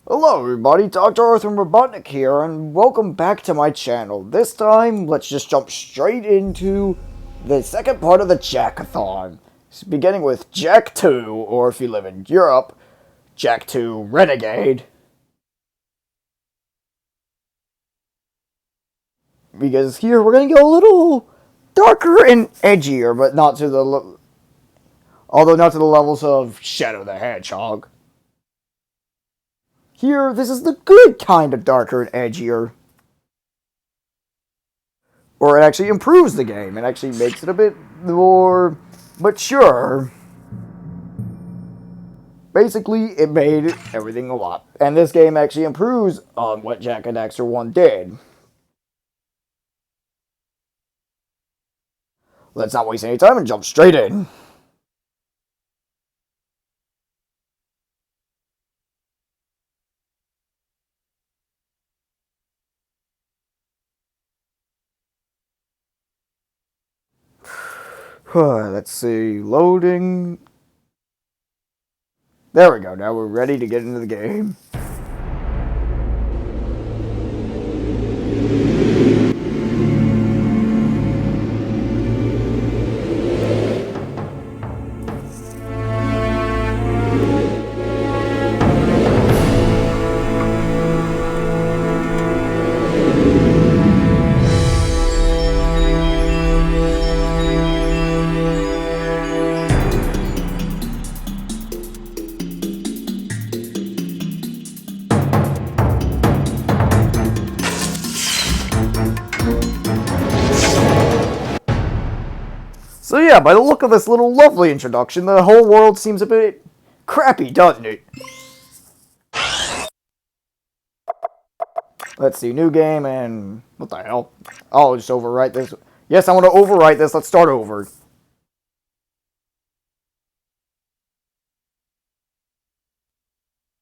Hello everybody, Dr. Arthur Robotnik here, and welcome back to my channel. This time, let's just jump straight into the second part of the Jackathon. Beginning with Jak 2, or if you live in Europe, Jak 2 Renegade. Because here we're going to go a little darker and edgier, but not to the... although not to the levels of Shadow the Hedgehog. Here, this is the good kind of darker and edgier. Or it actually improves the game. It actually makes it a bit more mature. Basically, it made everything a lot. And this game actually improves on what Jak and Daxter 1 did. Let's not waste any time and jump straight in. Let's see, loading. There we go, now we're ready to get into the game. So yeah, by the look of this little lovely introduction, the whole world seems a bit crappy, doesn't it? Let's see, new game, and what the hell? I'll just overwrite this. Yes, I want to overwrite this. Let's start over.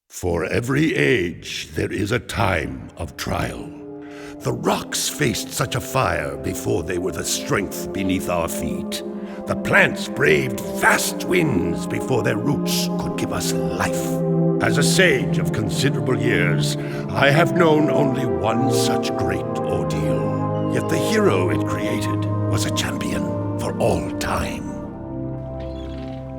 For every age, there is a time of trial. The rocks faced such a fire before they were the strength beneath our feet. The plants braved vast winds before their roots could give us life. As a sage of considerable years, I have known only one such great ordeal. Yet the hero it created was a champion for all time.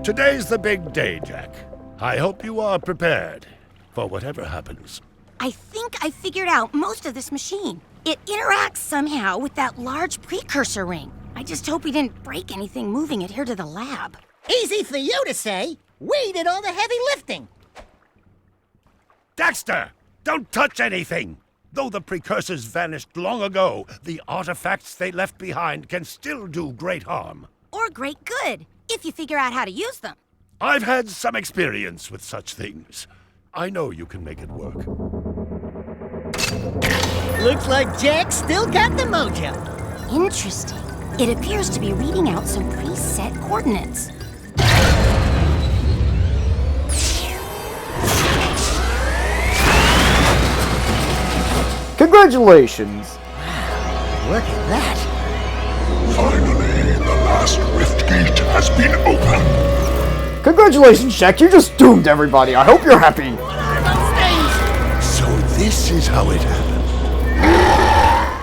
Today's the big day, Jak. I hope you are prepared for whatever happens. I think I figured out most of this machine. It interacts somehow with that large precursor ring. I just hope we didn't break anything moving it here to the lab. Easy for you to say. We did all the heavy lifting. Daxter, don't touch anything! Though the precursors vanished long ago, the artifacts they left behind can still do great harm. Or great good, if you figure out how to use them. I've had some experience with such things. I know you can make it work. Looks like Jak still got the mojo. Interesting. It appears to be reading out some preset coordinates. Congratulations! Look at that. Finally, the last rift gate has been opened. Congratulations, Jak, you just doomed everybody. I hope you're happy. What are those things? So this is how it happened.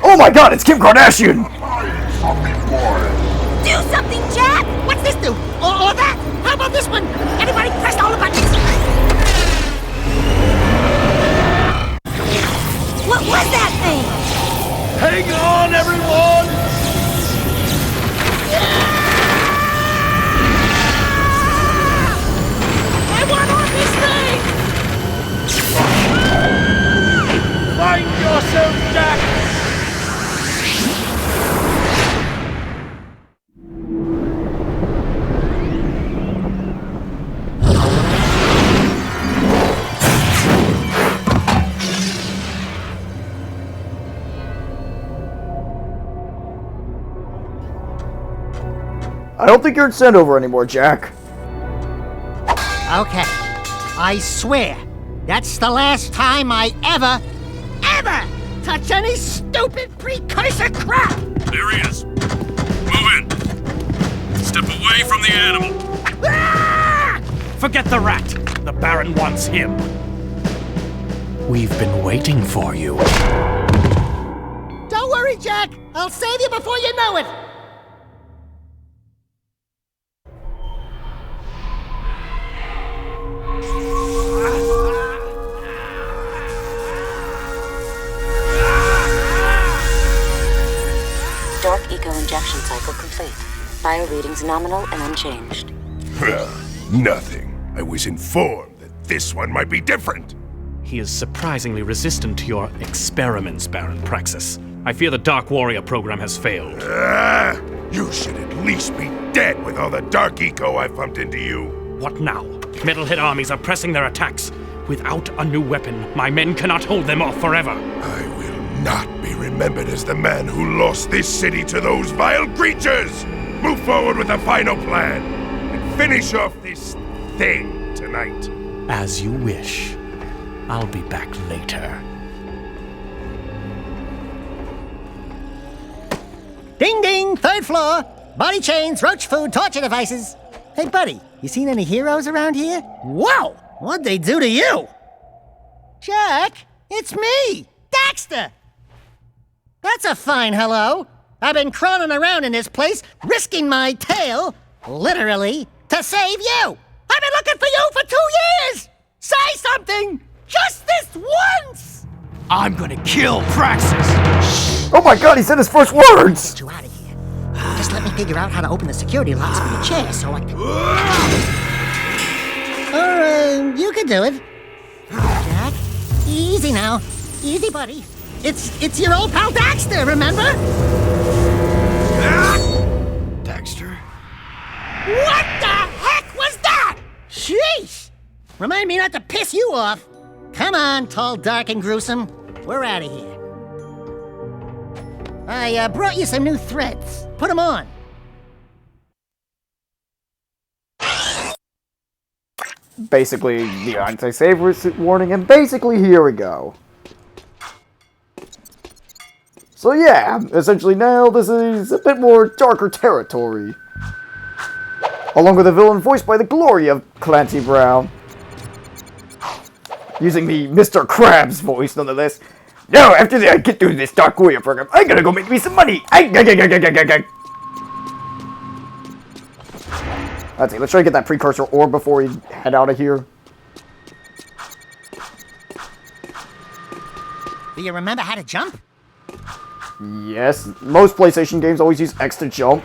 Oh my god, it's Kim Kardashian! Zombie boy. Do something, Jak! What's this do? Or that? How about this one? Everybody press all the buttons. What was that thing? Hang on, everyone! I want on this thing! Find yourself, Jak! I don't think you're in Sendover anymore, Jak. Okay. I swear, that's the last time I ever touch any stupid precursor crap! There he is. Move in. Step away from the animal. Ah! Forget the rat. The Baron wants him. We've been waiting for you. Don't worry, Jack. I'll save you before you know it. Dark Eco injection cycle complete. Bio readings nominal and unchanged. Nothing. I was informed that this one might be different. He is surprisingly resistant to your experiments, Baron Praxis. I fear the Dark Warrior program has failed. You should at least be dead with all the Dark Eco I've pumped into you. What now? Metalhead armies are pressing their attacks. Without a new weapon, my men cannot hold them off forever. I will not be remembered as the man who lost this city to those vile creatures! Move forward with a final plan, and finish off this thing tonight. As you wish. I'll be back later. Ding ding, third floor. Body chains, roach food, torture devices. Hey, buddy, you seen any heroes around here? Whoa! What'd they do to you? Jack, it's me, Daxter! That's a fine hello. I've been crawling around in this place, risking my tail, literally, to save you. I've been looking for you for 2 years! Say something! Just this once! I'm gonna kill Praxis! Oh my god, he said his first words! Get you out of here. Just let me figure out how to open the security locks for your chair so I can... Or, you can do it. Jack, easy now. Easy, buddy. It's your old pal Daxter, remember? Daxter? What the heck was that? Sheesh! Remind me not to piss you off. Come on, tall, dark, and gruesome. We're out of here. I brought you some new threads. Put them on. Basically, the anti-save warning, and basically, here we go. So yeah, essentially now this is a bit more darker territory. Along with a villain voiced by the glory of Clancy Brown. Using the Mr. Krabs voice, nonetheless. No, after I get through this Dark Warrior program, I gotta go make me some money! Let's see, let's try to get that precursor orb before we head out of here. Do you remember how to jump? Yes, most PlayStation games always use X to jump.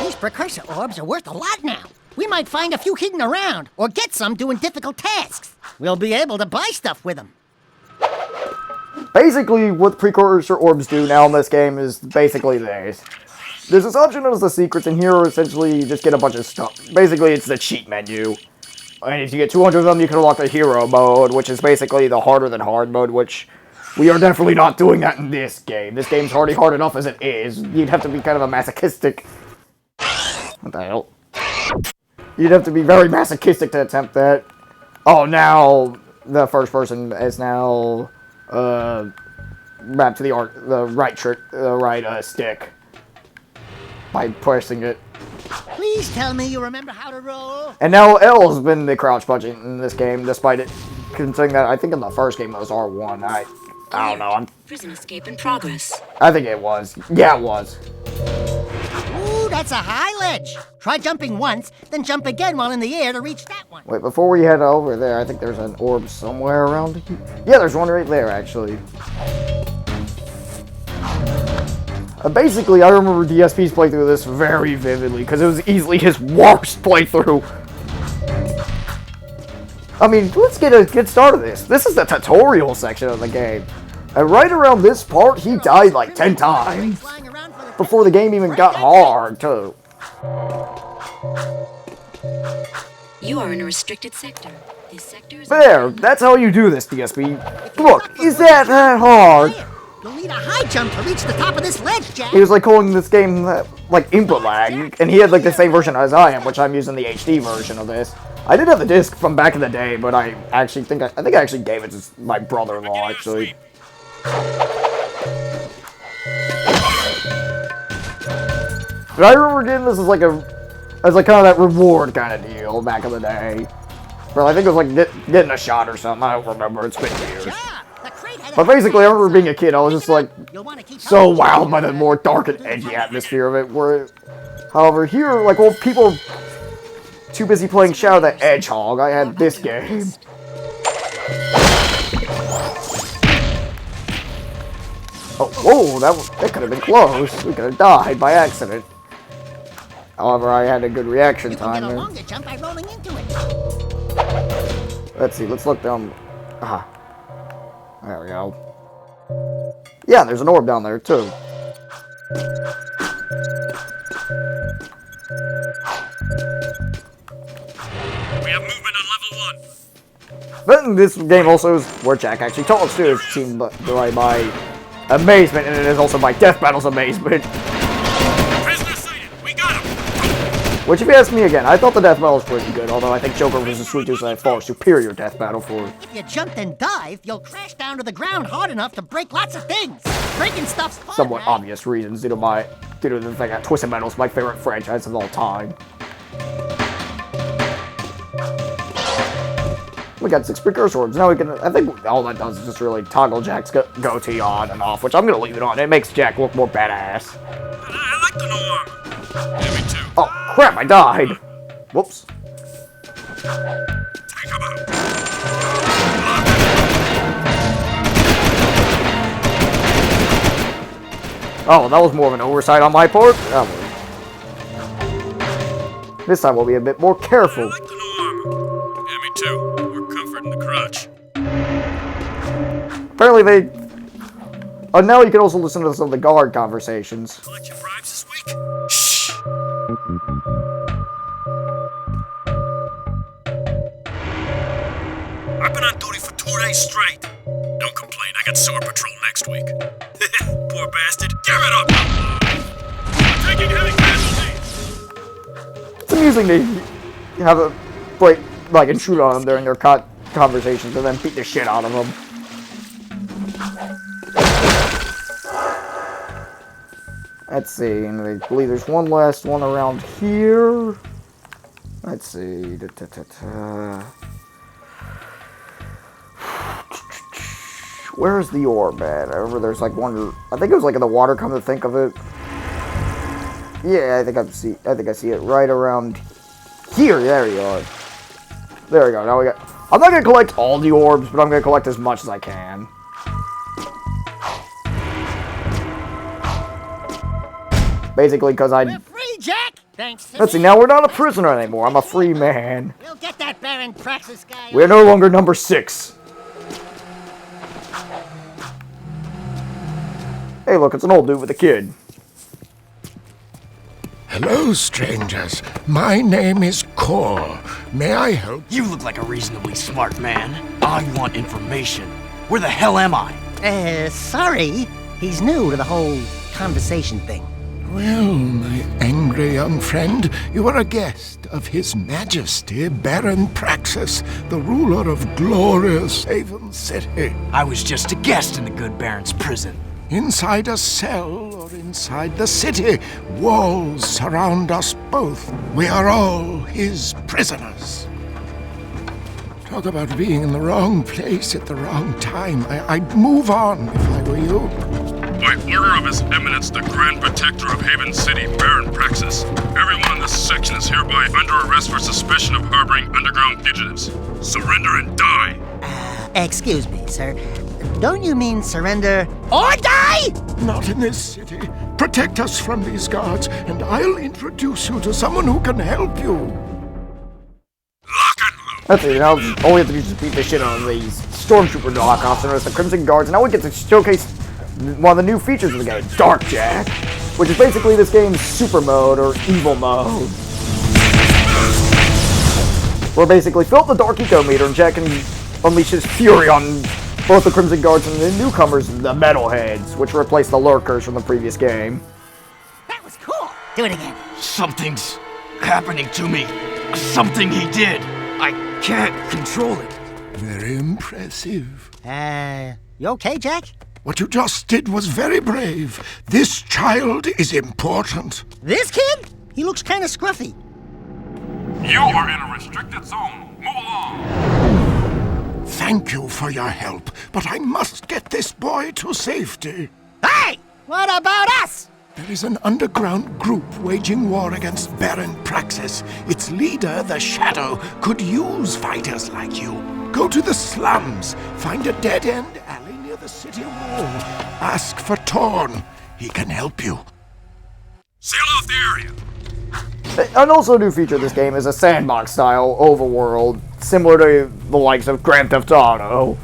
These precursor orbs are worth a lot now. We might find a few hidden around, or get some doing difficult tasks. We'll be able to buy stuff with them. Basically, what precursor orbs do now in this game is basically this. There's this option as the secrets, and here essentially you just get a bunch of stuff. Basically, it's the cheat menu. And if you get 200 of them, you can unlock the hero mode, which is basically the harder than hard mode, which we are definitely not doing that in this game. This game's already hard enough as it is. You'd have to be kind of a masochistic... What the hell? You'd have to be very masochistic to attempt that. Oh, now the first person is now mapped to the right stick by pressing it. Please tell me you remember how to roll. And now L's been the crouch button in this game, despite it considering that I think in the first game it was R1. I don't know. Prison escape in progress. I think it was. Yeah, it was. Ooh, that's a high ledge. Try jumping once, then jump again while in the air to reach that one. Wait, before we head over there, I think there's an orb somewhere around here. Yeah, there's one right there, actually. Basically, I remember DSP's playthrough of this very vividly, because it was easily his worst playthrough. I mean, let's get a good start of this. This is the tutorial section of the game. And right around this part, he died like 10 times. Before the game even got hard, too. You are in a restricted sector. This sector is... There, that's how you do this, DSP. Look, is that hard? You'll need a high jump to reach the top of this ledge, Jack. He was like calling this game like input lag, and he had like the same version as I am, which I'm using the HD version of this. I did have the disc from back in the day, but I actually think I actually gave it to my brother-in-law actually. But I remember getting this as like kind of that reward kind of deal back in the day. Well, I think it was like getting a shot or something. I don't remember. It's been years. The crate had a But basically, I remember being a kid. I was just like You'll want to keep so wowed by the more dark and edgy atmosphere of it. However, here, like, well, people too busy playing Shadow the Hedgehog. I had this game. Oh, whoa, that could have been close. We could have died by accident. However, I had a good reaction You can time get a there. longer jump by rolling into it. Let's see, let's look down. Ah. There we go. Yeah, there's an orb down there, too. We have movement on level 1. But this game also is where Jack actually talks to, is seen by my amazement, and it is also my Death Battle's amazement. Prisoner sighted. We got him. Which, if you ask me again, I thought the Death Battle was pretty good, although I think Joker vs. Sweet Tooth is a far superior Death Battle for... If you jumped and dived, you'll crash down to the ground hard enough to break lots of things. Breaking stuff's fun, somewhat right? obvious reasons due to the fact that Twisted Metal is my favorite franchise of all time. We got 6 precursor orbs. Now we can. I think all that does is just really toggle Jack's goatee on and off, which I'm gonna leave it on. It makes Jack look more badass. I like the norm. Yeah, me too. Oh crap! I died. Whoops. Take him out. Oh, that was more of an oversight on my part. This time we'll be a bit more I careful. like the norm. Yeah, me too. More comfort in the crotch. Apparently they. Oh, now you can also listen to some of the guard conversations. Collect your bribes this week? Shh. I've been on duty for 2 days straight. Don't complain, I got sewer patrol next week. Poor bastard. Give it up! Taking heavy casualties! It's amusing to have a break, like, intrude on them during their conversations and then beat the shit out of them. Let's see, and I believe there's one last one around here. Let's see. Where's the orb at? I remember there's like one. I think it was like in the water. Come to think of it. Yeah, I think I see it right around here. There you are. There we go. Now we got. I'm not gonna collect all the orbs, but I'm gonna collect as much as I can. Basically, because We're free, Jack! Thanks to let's see. me. Now we're not a prisoner anymore. I'm a free man. We'll get that Baron Praxis guy. We're no longer number 6. Hey, look, it's an old dude with a kid. Hello, strangers. My name is Kor. May I help? You look like a reasonably smart man. I want information. Where the hell am I? Sorry. He's new to the whole conversation thing. Well, my angry young friend, you are a guest of His Majesty Baron Praxis, the ruler of glorious Haven City. I was just a guest in the good Baron's prison. Inside a cell or inside the city, walls surround us both. We are all his prisoners. Talk about being in the wrong place at the wrong time. I'd move on if I were you. By order of His Eminence, the Grand Protector of Haven City, Baron Praxis, everyone in this section is hereby under arrest for suspicion of harboring underground fugitives. Surrender and die! Excuse me, sir. Don't you mean surrender or die? Not in this city. Protect us from these guards, and I'll introduce you to someone who can help you. Lock and load! That's it. Now all we have to do is just beat the shit out of these stormtrooper knockoffs, and there's the Crimson Guards. And now we get to showcase one of the new features of the game, Dark Jack, which is basically this game's super mode or evil mode. Where basically fill up the Dark Eco meter and Jack can unleash his fury on both the Crimson Guards and the newcomers, the Metalheads, which replaced the Lurkers from the previous game. That was cool. Do it again. Something's happening to me. Something he did. I can't control it. Very impressive. You okay, Jack? What you just did was very brave. This child is important. This kid? He looks kind of scruffy. You are in a restricted zone. Move along! Thank you for your help, but I must get this boy to safety. Hey! What about us? There is an underground group waging war against Baron Praxis. Its leader, the Shadow, could use fighters like you. Go to the slums, find a dead-end alley near the city wall. Ask for Torn. He can help you. Seal off the area! And also a new feature of this game is a sandbox-style overworld, similar to the likes of Grand Theft Auto.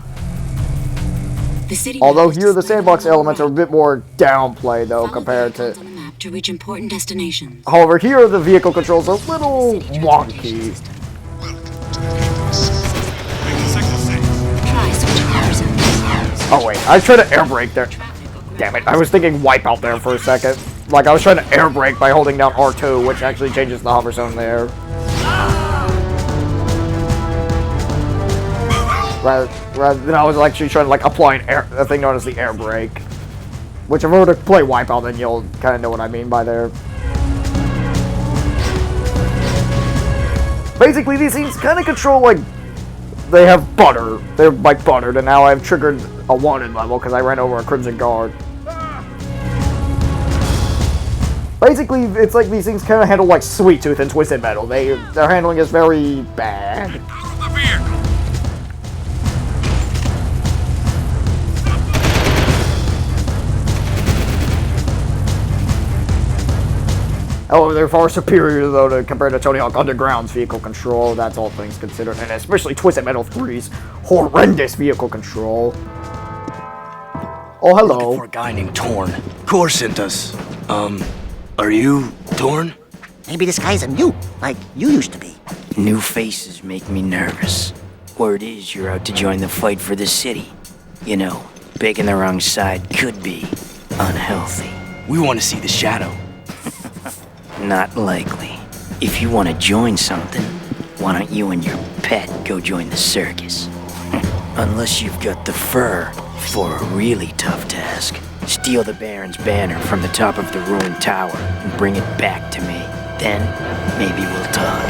Although here the sandbox elements are a bit more downplayed though compared to... to reach important destinations. However, here the vehicle controls are a little wonky. Oh wait, I was trying to air brake there. Damn it, I was thinking Wipeout there for a second. Like I was trying to air brake by holding down R2, which actually changes the hover zone there. Rather than I was actually trying to like apply a thing known as the air brake. Which if I were to play Wipeout, then you'll kind of know what I mean by there. Basically, these things kind of control like they have butter. They're like buttered, and now I've triggered a wanted level because I ran over a Crimson Guard. Basically, it's like these things kind of handle like Sweet Tooth and Twisted Metal. Their handling is very bad. Oh, they're far superior, though, compared to Tony Hawk Underground's vehicle control. That's all things considered. And especially Twisted Metal 3's horrendous vehicle control. Oh, hello. Looking for a guy named Torn. Core sent us. Are you Torn? Maybe this guy's a new, like you used to be. New faces make me nervous. Word is you're out to join the fight for the city. You know, picking the wrong side could be unhealthy. We want to see the Shadow. Not likely. If you want to join something, why don't you and your pet go join the circus? Unless you've got the fur for a really tough task. Steal the Baron's banner from the top of the ruined tower and bring it back to me. Then, maybe we'll talk.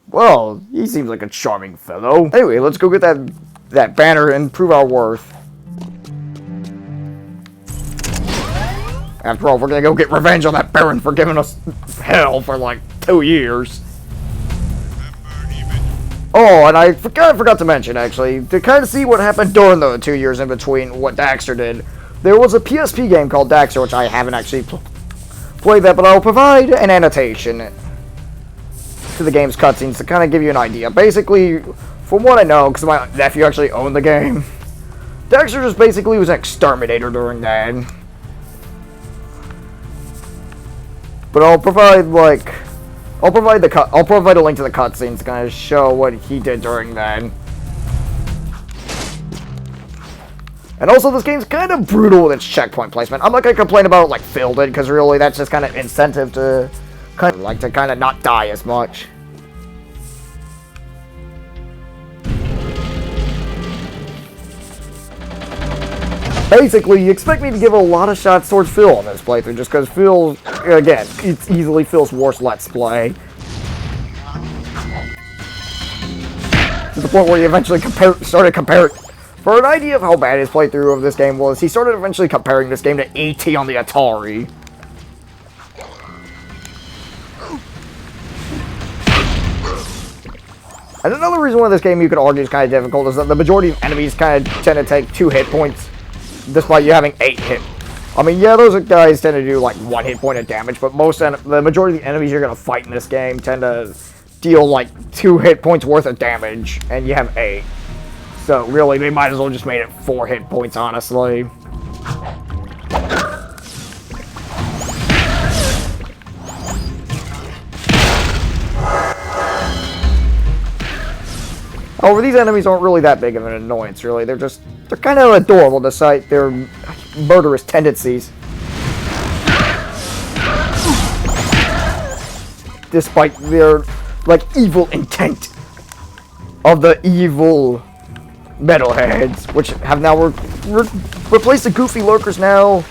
Well, he seems like a charming fellow. Anyway, let's go get that banner and prove our worth. After all, we're gonna go get revenge on that Baron for giving us hell for like 2 years. Oh, and I forgot to mention, actually, to kind of see what happened during the 2 years in between what Daxter did, there was a PSP game called Daxter, which I haven't actually played that, but I'll provide an annotation to the game's cutscenes to kind of give you an idea. Basically, from what I know, because my nephew actually owned the game, Daxter just basically was an exterminator during that. But I'll provide a link to the cutscenes to kind of show what he did during that. And also, this game's kind of brutal with its checkpoint placement. I'm not gonna complain about it like Phil did, because really that's just kind of incentive to kind of not die as much. Basically, you expect me to give a lot of shots towards Phil on this playthrough, just because Phil, again, it's easily Phil's worst Let's Play. To the point where he eventually started comparing... For an idea of how bad his playthrough of this game was, he started eventually comparing this game to E.T. on the Atari. And another reason why this game, you could argue, is kind of difficult is that the majority of enemies kind of tend to take 2 hit points, despite you having 8 hit. I mean, yeah, those guys tend to do like 1 hit point of damage, but the majority of the enemies you're going to fight in this game tend to deal like 2 hit points worth of damage, and you have 8. So really, they might as well just made it 4 hit points, honestly. However, these enemies aren't really that big of an annoyance, really. They're kind of adorable despite their murderous tendencies. Despite their, like, evil intent of the evil metalheads, which have now replaced the goofy lurkers now.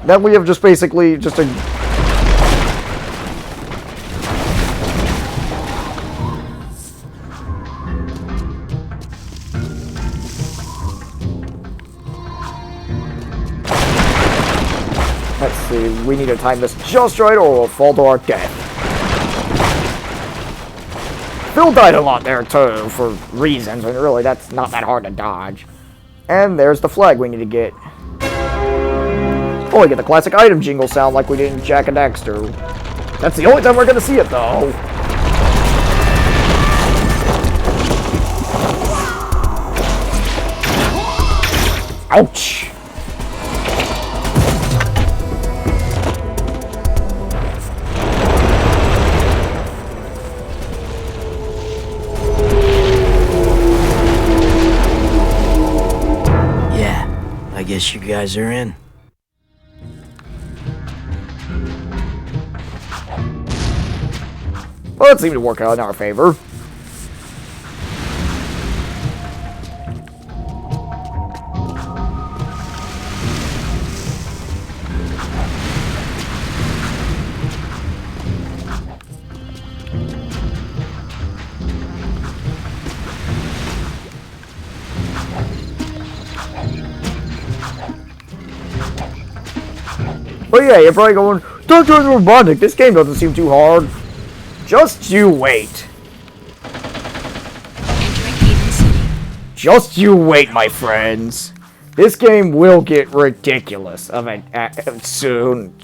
Then we have just basically just a... Let's see, we need to time this just right or we'll fall to our death. Phil died a lot there too, for reasons, and really that's not that hard to dodge. And there's the flag we need to get. Oh, we get the classic item jingle sound like we did in Jak and Daxter. That's the only time we're gonna see it though. Ouch! I guess you guys are in. Well, that seemed to work out in our favor. But yeah, you're probably going, Dr. Robotnik, this game doesn't seem too hard. Just you wait. Entering Haven City. Just you wait, my friends. This game will get ridiculous soon.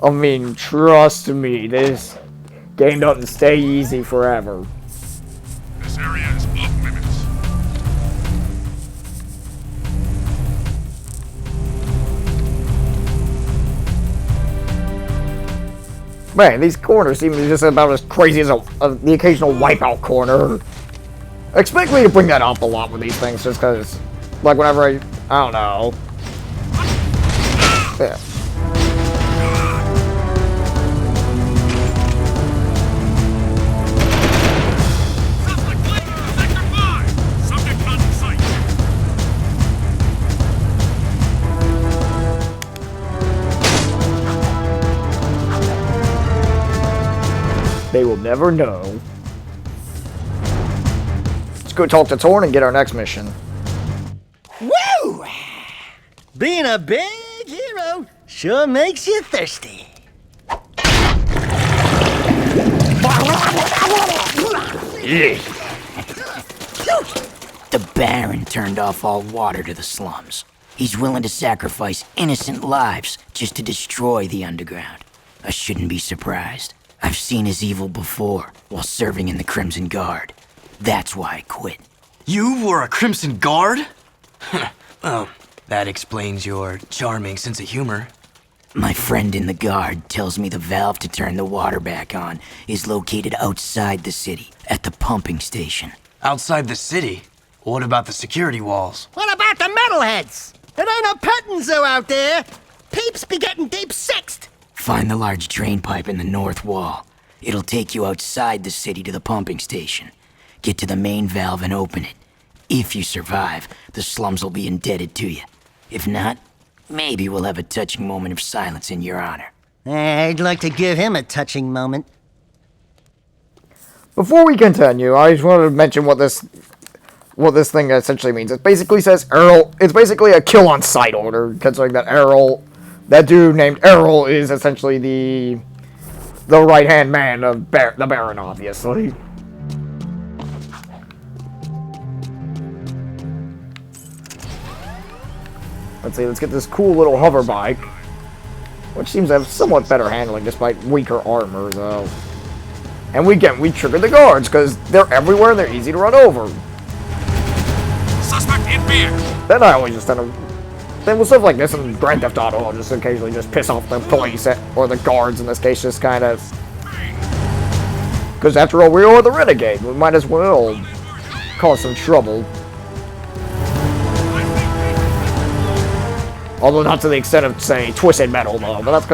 I mean, trust me, this game doesn't stay easy forever. This area is off limits. Man, these corners seem just about as crazy as the occasional wipeout corner. Expect me to bring that up a lot with these things, just because, like, whenever I don't know. Yeah. They will never know. Let's go talk to Torn and get our next mission. Woo! Being a big hero sure makes you thirsty. The Baron turned off all water to the slums. He's willing to sacrifice innocent lives just to destroy the underground. I shouldn't be surprised. I've seen his evil before, while serving in the Crimson Guard. That's why I quit. You were a Crimson Guard? Well, that explains your charming sense of humor. My friend in the Guard tells me the valve to turn the water back on is located outside the city, at the pumping station. Outside the city? What about the security walls? What about the metalheads? It ain't a petting zoo out there. Peeps be getting deep sixed. Find the large drain pipe in the north wall. It'll take you outside the city to the pumping station. Get to the main valve and open it. If you survive, the slums will be indebted to you. If not, maybe we'll have a touching moment of silence in your honor. I'd like to give him a touching moment. Before we continue, I just wanted to mention what this thing essentially means. It basically says Errol. It's basically a kill on sight order, considering that Errol, that dude named Errol, is essentially the right hand man of the Baron, obviously. Let's see. Let's get this cool little hover bike, which seems to have somewhat better handling despite weaker armor, though. And we trigger the guards because they're everywhere and they're easy to run over. Suspect in vehicle. Then I always just kind of... Then with stuff like this in Grand Theft Auto, I'll just occasionally just piss off the police, or the guards in this case, just kind of... Because after all, we are the Renegade. We might as well cause some trouble. Although not to the extent of, say, Twisted Metal, though. But that's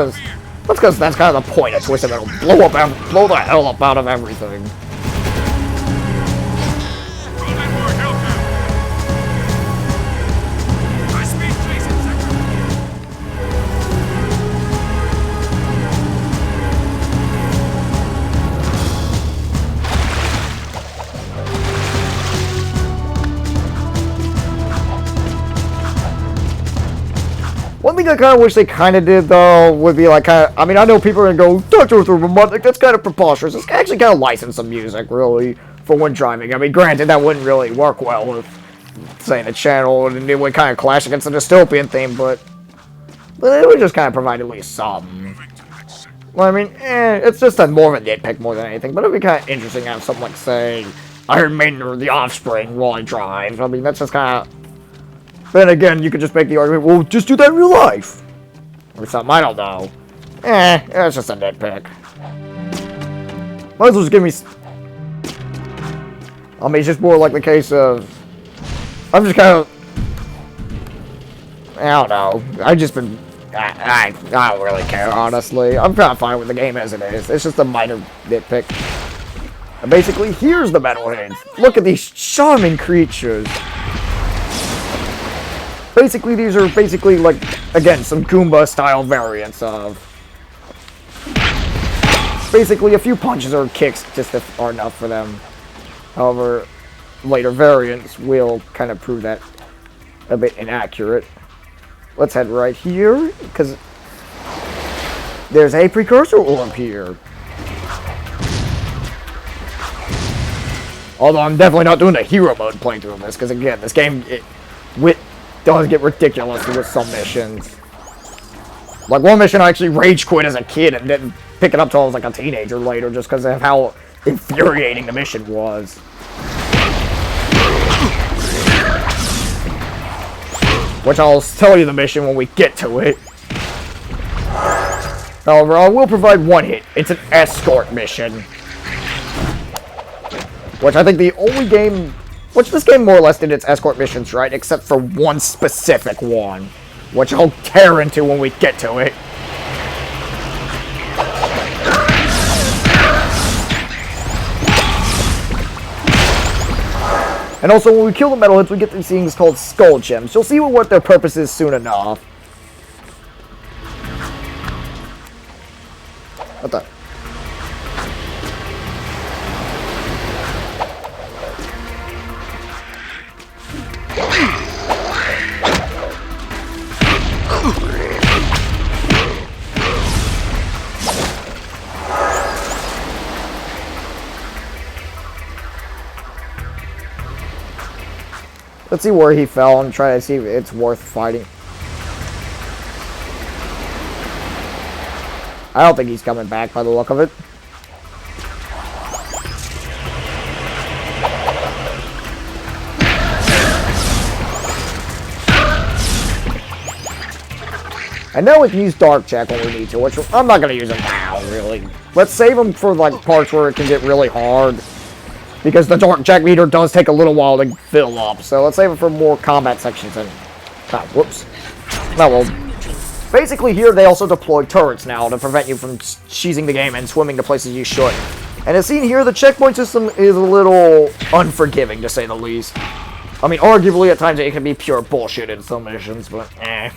because that's kind of the point of Twisted Metal. Blow the hell up out of everything. thing I kind of wish they kind of did, though, would be like I mean, I know people are going to go, Dr. Robotnik, that's kind of preposterous. It's actually kind of licensed some music, really, for when driving. I mean, granted, that wouldn't really work well with, say, the channel, and it would kind of clash against the dystopian theme, but it would just kind of provide at least some. Well, I mean, it's just more of a nitpick more than anything, but it would be kind of interesting to have something like, say, Iron Maiden or The Offspring while I drive. I mean, that's just kind of... Then again, you could just make the argument, well, just do that in real life. Or something, I don't know. It's just a nitpick. Might as well just give me... I mean, it's just more like the case of... I'm just kind of... I don't know. I've just been... I don't really care, honestly. I'm kind of fine with the game as it is. It's just a minor nitpick. And basically, here's the metalheads. Look at these charming creatures. Basically, these are basically, like, again, some Goomba-style variants of... Basically, a few punches or kicks just are enough for them. However, later variants will kind of prove that a bit inaccurate. Let's head right here, because there's a precursor orb here. Although I'm definitely not doing the hero mode playthrough of this, because again, this game does get ridiculous with some missions. Like one mission I actually rage quit as a kid and didn't pick it up till I was like a teenager later, just because of how infuriating the mission was. Which I'll tell you the mission when we get to it. However, I will provide one hit. It's an escort mission. Which I think the only game... Which this game more or less did its escort missions right, except for one specific one. Which I'll tear into when we get to it. And also, when we kill the metalheads, we get these things called skull gems. You'll see what their purpose is soon enough. What the? Let's see where he fell and try to see if it's worth fighting. I don't think he's coming back by the look of it. I know we can use Dark Jack when we need to, which I'm not going to use him now, really. Let's save him for like parts where it can get really hard. Because the Dark Jack meter does take a little while to fill up, so let's save it for more combat sections and... whoops. Oh, well. Basically here they also deploy turrets now to prevent you from cheesing the game and swimming to places you shouldn't. And as seen here, the checkpoint system is a little unforgiving, to say the least. I mean, arguably at times it can be pure bullshit in some missions, but eh.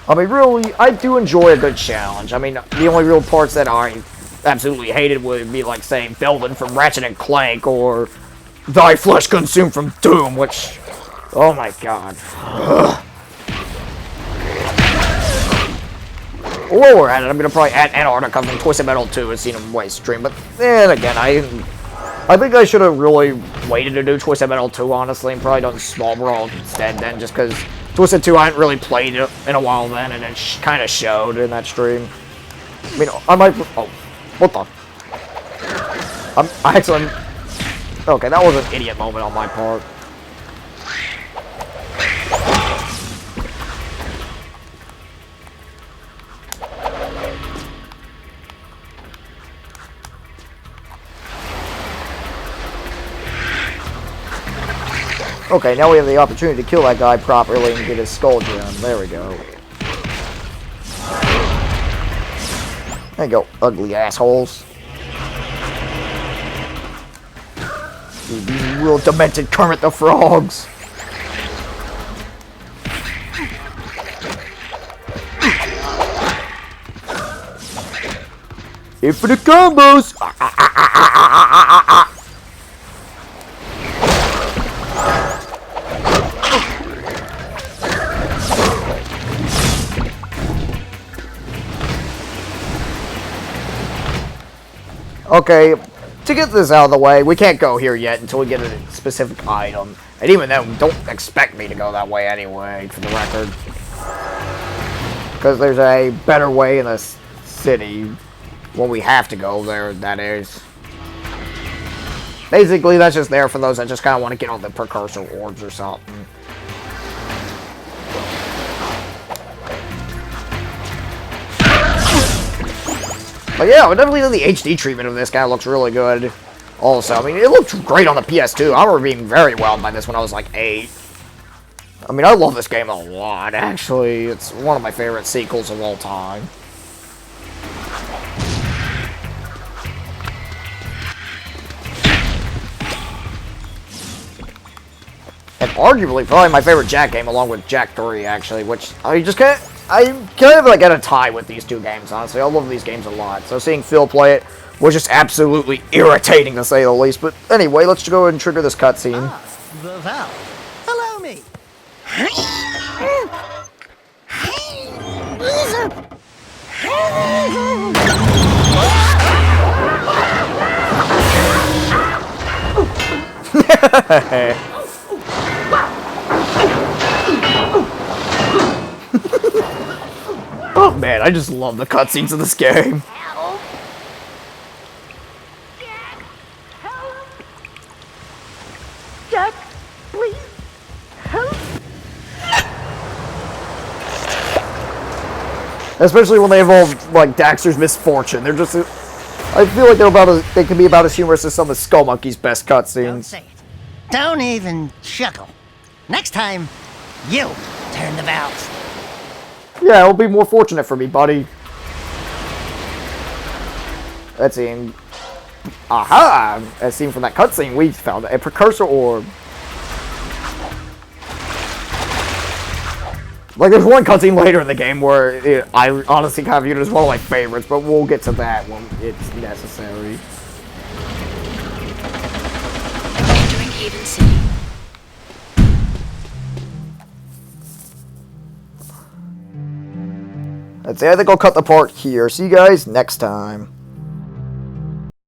I mean, really, I do enjoy a good challenge. I mean, the only real parts that I absolutely hated would be, like, say, Belvin from Ratchet & Clank, or Thy Flesh Consumed from Doom, which... Oh my god. While we're at it, I'm gonna probably add Antarctica from Twisted Metal 2 and Xenoblade stream, but then again, I think I should have really waited to do Twisted Metal 2, honestly, and probably done Small World instead then, just because Twisted 2, I hadn't really played it in a while then, and it kind of showed in that stream. I mean, I might... Oh, what the... I actually... Okay, that was an idiot moment on my part. Okay, now we have the opportunity to kill that guy properly and get his skull gem. There we go. There you go, ugly assholes. These real demented Kermit the Frogs. Infinite combos! Okay, to get this out of the way, we can't go here yet until we get a specific item. And even then, don't expect me to go that way anyway, for the record. Because there's a better way in this city when we have to go there, that is. Basically, that's just there for those that just kind of want to get on the precursor orbs or something. But yeah, definitely the HD treatment of this guy looks really good. Also, I mean, it looked great on the PS2. I remember being very wowed by this when I was like 8. I mean, I love this game a lot, actually. It's one of my favorite sequels of all time. And arguably, probably my favorite Jak game, along with Jak 3, actually, which I just can't... I'm kind of like at a tie with these two games, honestly. I love these games a lot. So seeing Phil play it was just absolutely irritating, to say the least. But anyway, let's go ahead and trigger this cutscene. The valve. Allow me. Oh man, I just love the cutscenes of this game. Help! Jak! Help! Jak, please! Help! Especially when they involve, like, Daxter's Misfortune. They're just... I feel like they can be about as humorous as some of Skull Monkey's best Don't cutscenes. say it. Don't even chuckle. Next time, you turn the valves. Yeah, it'll be more fortunate for me, buddy. Let's see. Aha! As seen from that cutscene, we found a precursor orb. Like, there's one cutscene later in the game where I honestly kind of viewed it as one of my favorites, but we'll get to that when it's necessary. Entering Haven City. That's it. I think I'll cut the part here. See you guys next time.